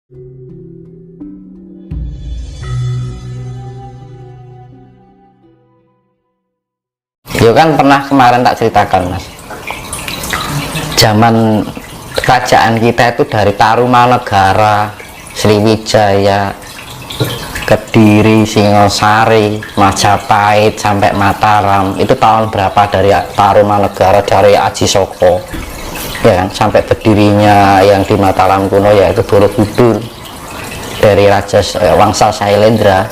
Ya kan pernah kemarin tak ceritakan mas, zaman kerajaan kita itu dari Tarumanegara, Sriwijaya, Kediri, Singosari, Majapahit sampai Mataram. Itu tahun berapa dari Tarumanegara, dari Aji Soko ya kan, sampai berdirinya yang di Mataram kuno yaitu Borobudur dari Raja Wangsa Sailendra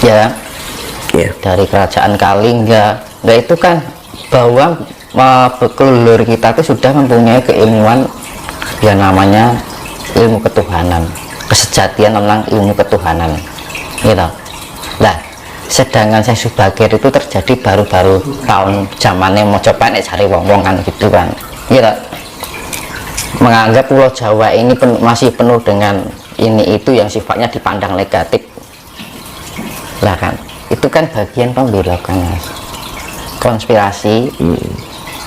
ya kan? Dari kerajaan Kalingga. Nah itu kan bahwa leluhur kita itu sudah mempunyai keilmuan yang namanya ilmu ketuhanan, kesejatian tentang ilmu ketuhanan gitu. Nah sedangkan saya Subagir itu terjadi baru-baru tahun zamannya mau coba nek cari wong-wong kan gitu kan gitu, menganggap Pulau Jawa ini masih penuh dengan ini itu yang sifatnya dipandang negatif lah kan. Itu kan bagian pembelokan mas, konspirasi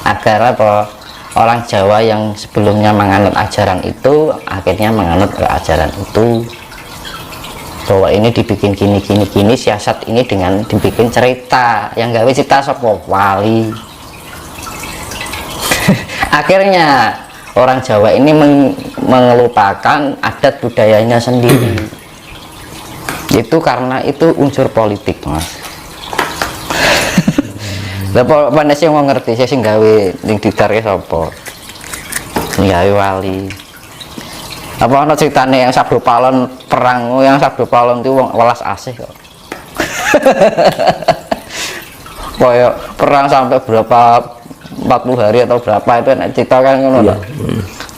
agar apa orang Jawa yang sebelumnya menganut ajaran itu akhirnya menganut ajaran itu, bahwa ini dibikin gini siasat ini dengan dibikin cerita yang gawe cerita sopo wali. Akhirnya orang Jawa ini melupakan adat budayanya sendiri. Itu karena itu unsur politik mas. Lah panas sing mau ngerti sing gawe ning ditarik sapa? Gawe wali. Apa ana ceritane yang Sabdo Palon perang, yang Sabdo Palon itu wong welas asih kok. Kayak perang sampai berapa 40 hari atau berapa itu nek cerita kan ngono lho.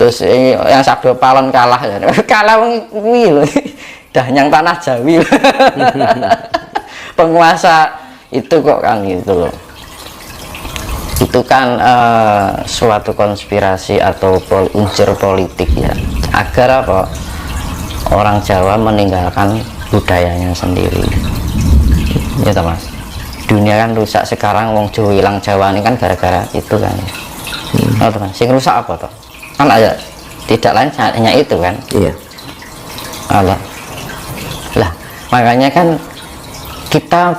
Terus yang Sabdo Palon kalah kalah kuwi lho. Dahnyang tanah Jawi. Penguasa itu kok kan gitu loh. Itu kan suatu konspirasi atau unsur politik ya, agar apa orang Jawa meninggalkan budayanya sendiri ya toh mas. Dunia kan rusak sekarang, wong Jawa hilang Jawa ini kan gara-gara itu kan oh, teman. Sing rusak apa toh kan aja, tidak lain hanya itu kan. Iya Allah lah, makanya kan kita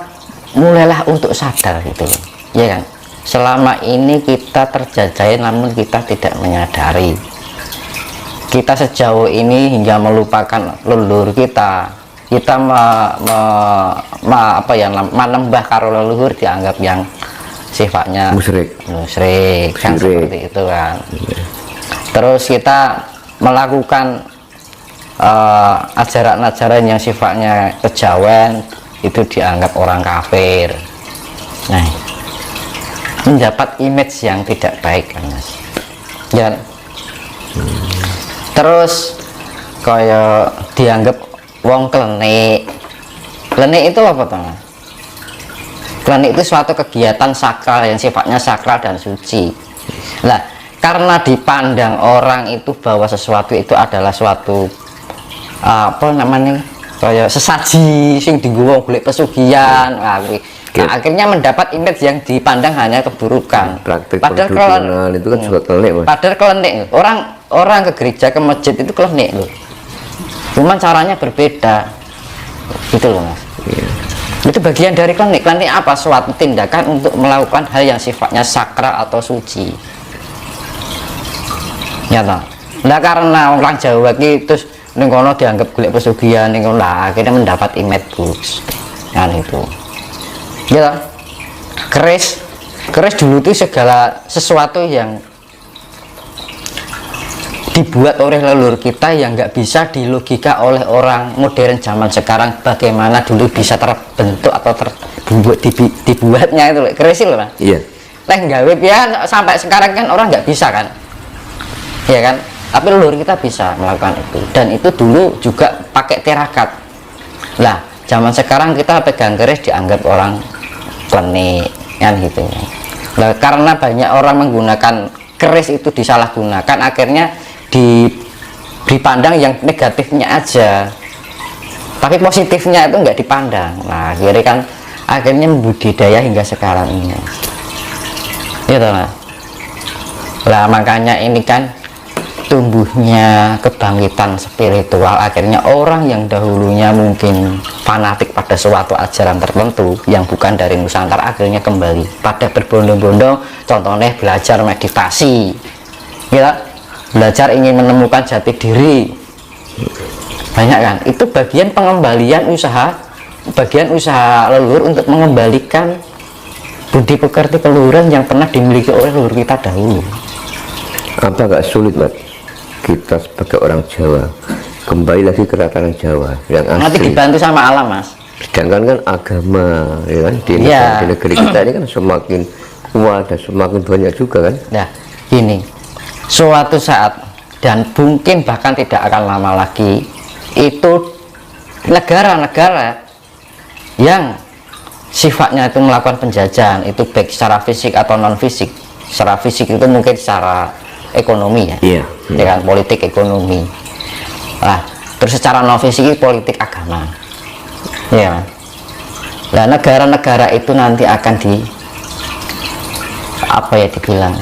mulailah untuk sadar gitu loh ya kan. Selama ini kita terjajah namun kita tidak menyadari, kita sejauh ini hingga melupakan leluhur kita menembah karo leluhur dianggap yang sifatnya musyrik kan seperti itu kan. Terus kita melakukan ajaran-ajaran yang sifatnya kejawen itu dianggap orang kafir. Nah mendapat image yang tidak baik kan mas ya. Terus kayak dianggap wong klenik itu apa tuh mas? Klenik itu suatu kegiatan sakral yang sifatnya sakral dan suci. Nah karena dipandang orang itu bahwa sesuatu itu adalah suatu apa namanya kayak sesaji sing dienggo golek pesugihan. Nah, akhirnya mendapat image yang dipandang hanya keburukan. Padahal itu kan juga klenik. Padahal klenik. Orang ke gereja, ke masjid itu klenik loh. Cuman caranya berbeda. Gitu loh mas. Itu bagian dari klenik. Klenik apa? Suatu tindakan untuk melakukan hal yang sifatnya sakral atau suci. Ya toh. Nah karena orang Jawa gitu ning kono dianggap golek pesugihan ning kono lah akhirnya mendapat image bagus kan itu ya. Keris dulu itu segala sesuatu yang dibuat oleh leluhur kita yang nggak bisa dilogika oleh orang modern zaman sekarang, bagaimana dulu bisa terbentuk atau dibuatnya itu keris loh mas. Iya. Gawe ya sampai sekarang kan orang nggak bisa kan ya kan, tapi leluhur kita bisa melakukan itu, dan itu dulu juga pakai tirakat. Lah zaman sekarang kita pegang keris dianggap orang klenik kan gitu. Nah karena banyak orang menggunakan keris itu disalahgunakan, akhirnya dipandang yang negatifnya aja, tapi positifnya itu nggak dipandang. Nah akhirnya budidaya hingga sekarang ini gitu lah. Makanya ini kan tumbuhnya kebangkitan spiritual, akhirnya orang yang dahulunya mungkin fanatik pada suatu ajaran tertentu yang bukan dari Nusantara akhirnya kembali pada berbondong-bondong, contohnya belajar meditasi ya, belajar ingin menemukan jati diri, banyak kan, itu bagian pengembalian usaha, bagian usaha leluhur untuk mengembalikan budi pekerti keluhuran yang pernah dimiliki oleh leluhur kita dahulu. Apa gak sulit, Mas, kita sebagai orang Jawa kembali lagi ke tatanan Jawa yang asli, nanti dibantu sama alam, Mas? Sedangkan kan agama ya kan, di negeri kita ini kan semakin kuat dan semakin banyak juga kan. Nah gini, suatu saat dan mungkin bahkan tidak akan lama lagi, itu negara-negara yang sifatnya itu melakukan penjajahan, itu baik secara fisik atau non fisik. Secara fisik itu mungkin secara ekonomi ya, ya kan, politik ekonomi. Nah, terus secara non fisik politik agama, ya kan. Nah, negara-negara itu nanti akan apa ya dibilang,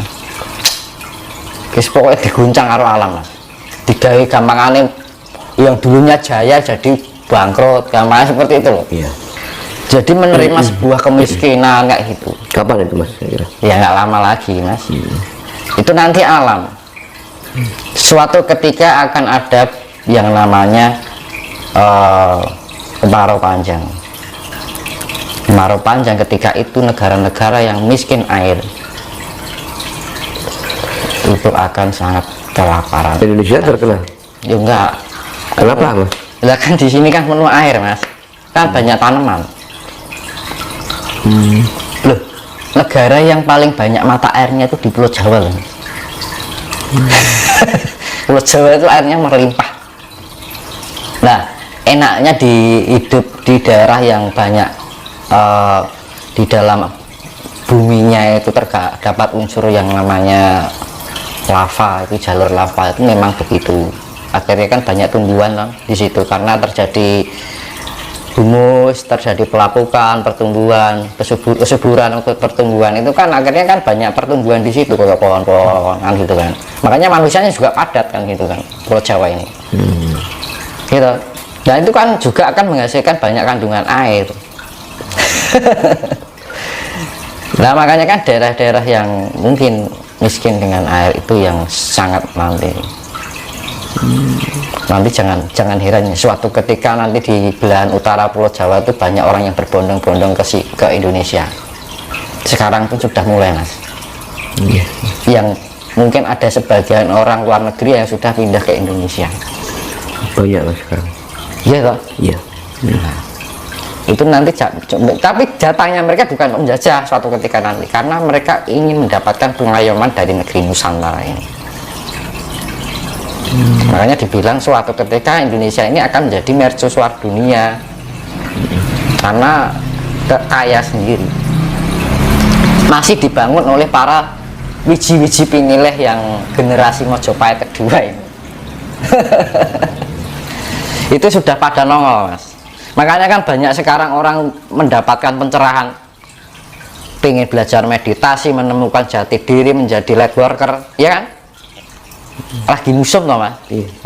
pokoknya diguncang karo alam, Mas. Digawe gampangane yang dulunya jaya jadi bangkrut, gampangnya seperti itu loh. Iya. Jadi menerima sebuah kemiskinan kayak gitu. Kapan itu, Mas? Ya nggak lama lagi, Mas. Itu nanti alam. Suatu ketika akan ada yang namanya kemarau panjang. Kemarau panjang, ketika itu negara-negara yang miskin air itu akan sangat kelaparan. Indonesia terkena? Ya enggak. Kenapa, Mas? Lah kan di sini kan penuh air, Mas. Kan banyak tanaman. Loh, negara yang paling banyak mata airnya itu di Pulau Jawa loh. Pulau Jawa itu airnya melimpah. Nah, enaknya hidup di daerah yang banyak di dalam buminya itu terdapat unsur yang namanya lava, itu jalur lava itu memang begitu. Akhirnya kan banyak tumbuhan lah di situ karena terjadi humus, terjadi pelapukan, pertumbuhan, kesuburan untuk pertumbuhan itu kan akhirnya kan banyak pertumbuhan di situ, kayak pohon-pohon kan gitu kan. Makanya manusianya juga padat kan gitu kan, Pulau Jawa ini. Gitu. Dan itu kan juga akan menghasilkan banyak kandungan air. Nah makanya kan daerah-daerah yang mungkin miskin dengan air itu yang sangat nanti jangan heran suatu ketika nanti di belahan utara Pulau Jawa itu banyak orang yang berbondong-bondong ke Indonesia. Sekarang pun sudah mulai, Mas. Yang mungkin ada sebagian orang luar negeri yang sudah pindah ke Indonesia. Banyak, Mas, sekarang. Iya toh? Iya. Nah, itu nanti tapi jatahnya mereka bukan menjajah suatu ketika nanti, karena mereka ingin mendapatkan pengayoman dari negeri Nusantara ini. Makanya dibilang suatu ketika Indonesia ini akan menjadi mercusuar dunia karena kaya sendiri, masih dibangun oleh para wiji-wiji pinileh yang generasi Mojopahit kedua ini. Itu sudah pada nongol, Mas. Makanya kan banyak sekarang orang mendapatkan pencerahan, pengen belajar meditasi, menemukan jati diri, menjadi light worker, ya kan? Lagi musim toh, Mas.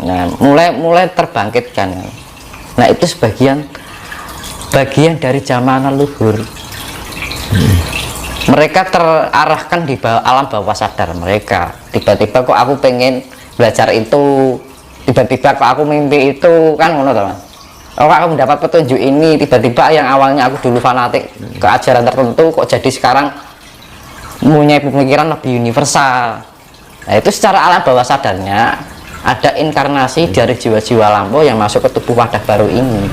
Nah, mulai terbangkitkan. Nah, itu bagian dari zaman leluhur. Mereka terarahkan di alam bawah sadar mereka. Tiba-tiba kok aku pengen belajar itu, tiba-tiba kok aku mimpi itu, kan ngono toh, Mas. Oh, aku mendapat petunjuk ini, tiba-tiba yang awalnya aku dulu fanatik ke ajaran tertentu kok jadi sekarang punya pemikiran lebih universal. Nah, itu secara alam bawah sadarnya ada inkarnasi dari jiwa-jiwa lampau yang masuk ke tubuh wadah baru ini.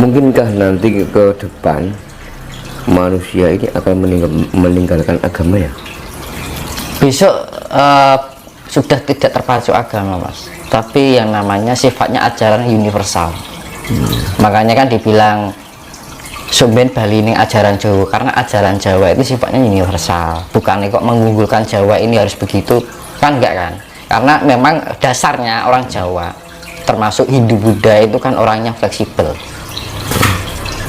Mungkinkah nanti ke depan manusia ini akan meninggalkan agama ya? Besok sudah tidak terpacu agama, Mas, tapi yang namanya sifatnya ajaran universal. Makanya kan dibilang sumben Bali ini ajaran Jawa, karena ajaran Jawa itu sifatnya universal, bukan kok mengunggulkan Jawa ini harus begitu, kan enggak kan, karena memang dasarnya orang Jawa termasuk Hindu Buddha itu kan orangnya fleksibel,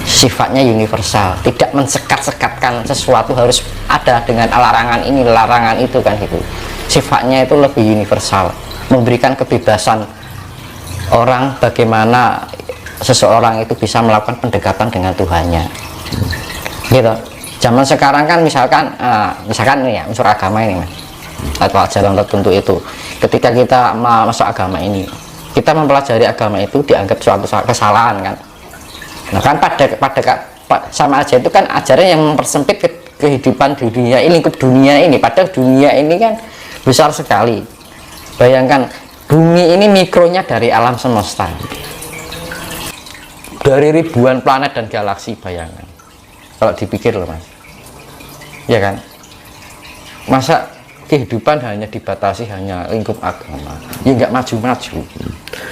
sifatnya universal, tidak mensekat-sekatkan sesuatu harus ada dengan larangan ini larangan itu kan gitu, sifatnya itu lebih universal. memberikan kebebasan orang bagaimana seseorang itu bisa melakukan pendekatan dengan Tuhannya gitu. Zaman sekarang kan misalkan ini ya, unsur agama ini Mas, atau ajaran tertentu itu, ketika kita masuk agama ini, kita mempelajari agama itu dianggap suatu kesalahan kan. Nah kan sama aja itu kan ajaran yang mempersempit kehidupan dunia ini, lingkup dunia ini, padahal dunia ini kan besar sekali. Bayangkan bumi ini mikronya dari alam semesta, dari ribuan planet dan galaksi, bayangkan kalau dipikir loh Mas, ya kan, masa kehidupan hanya dibatasi hanya lingkup agama, ya nggak maju-maju.